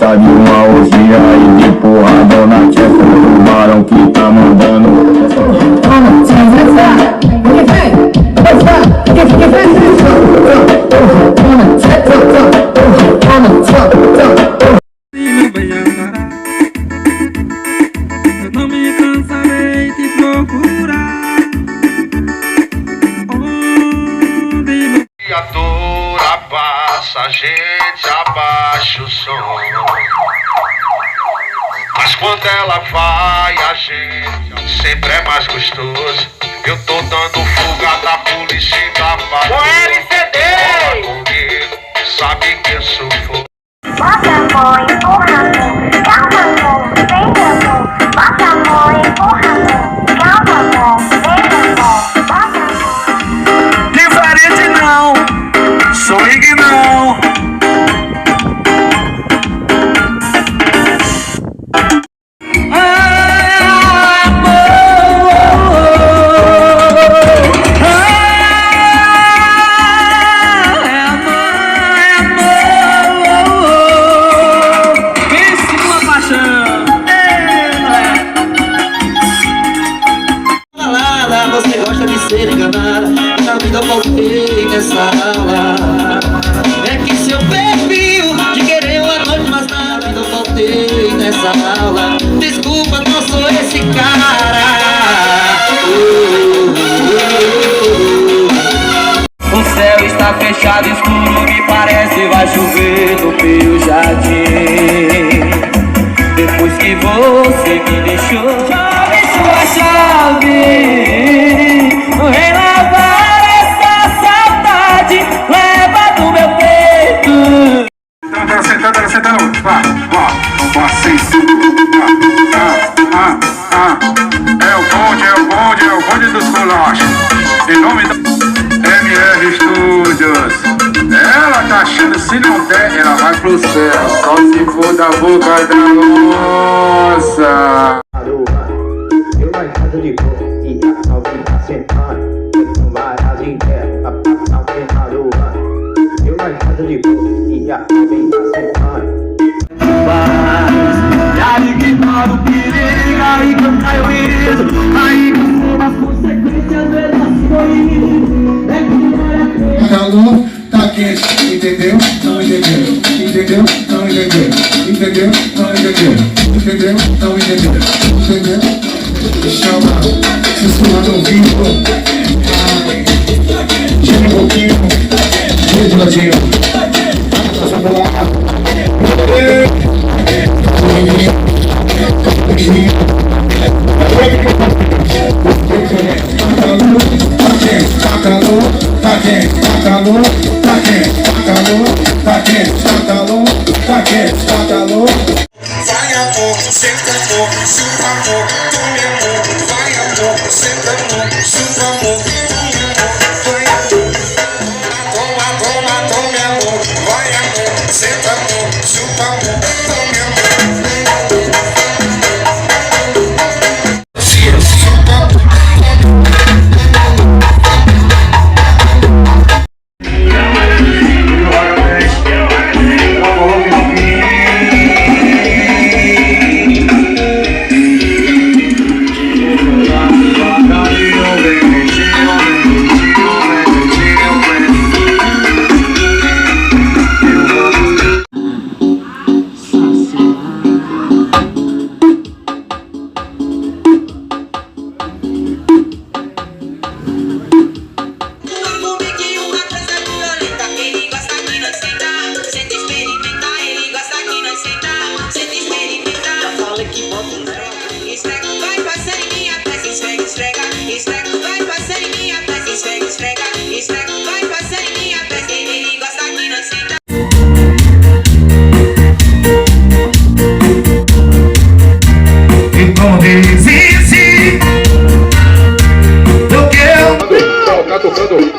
nunca vi uma orgia e de porrada na testa do tubarão que tá mandando. Eu não me cansarei de procurar onde a dor abaixa, a gente abaixa o som. Mas quando ela vai, a gente sempre é mais gostoso. Eu tô dando fuga da polícia e da paz. Com LCD! Comigo, sabe que eu sou fogo. Bota amor, empurra amor, calma amor, vem amor. Bota amor, empurra amor, calma amor, vem amor. Bota amor. Diferente não, swing não. Você gosta de ser enganada, na vida eu voltei nessa aula. É que seu perfil de querer uma noite, mas na vida eu voltei nessa aula. Desculpa, não sou esse cara. O céu está fechado, escuro, me parece vai chover no meu jardim. Depois que você me deixou, chove sua chave. Vem lavar essa saudade, leva do meu peito. Ela sentando, vá, assim. É o bonde dos colachos. Em nome da MR Studios. Ela tá achando, se não der, ela vai pro céu. Só se for da boca da moça. Eu na casa de boa e a novinha tá sentando. Eu vai ali ao final do ano. Eu na casa de boa e a novinha tá sentando. Já ignora o perigo, aí que eu caio isso. Aí que eu sou as consequências delas foi. Calor tá quente, entendeu? Não entendeu, entendeu? Não entendeu, entendeu? Não entendeu, entendeu? Não entendeu, entendeu? Chama, sussurrando ao vivo. Chega um pouquinho, de ladinho. Vai amor, senta amor, chupa amor, tome amor. Vai amor, senta amor, chupa amor, tome amor. Vai amor, tome amor. Vai amor, senta amor, chupa amor, tome amor.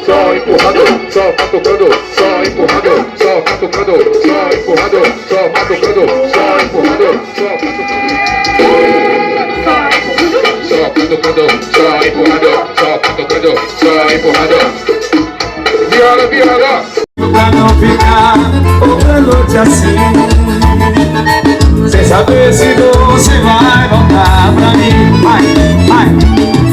Só empurrado, só catucando, só empurrado, só catucando, só empurrado, só catucando, só empurrado, só catucando, só empurrado, só catucando, só empurrado. Viola, viola. Pra não ficar outra noite assim. Quer saber se você vai voltar pra mim? Vai, vai.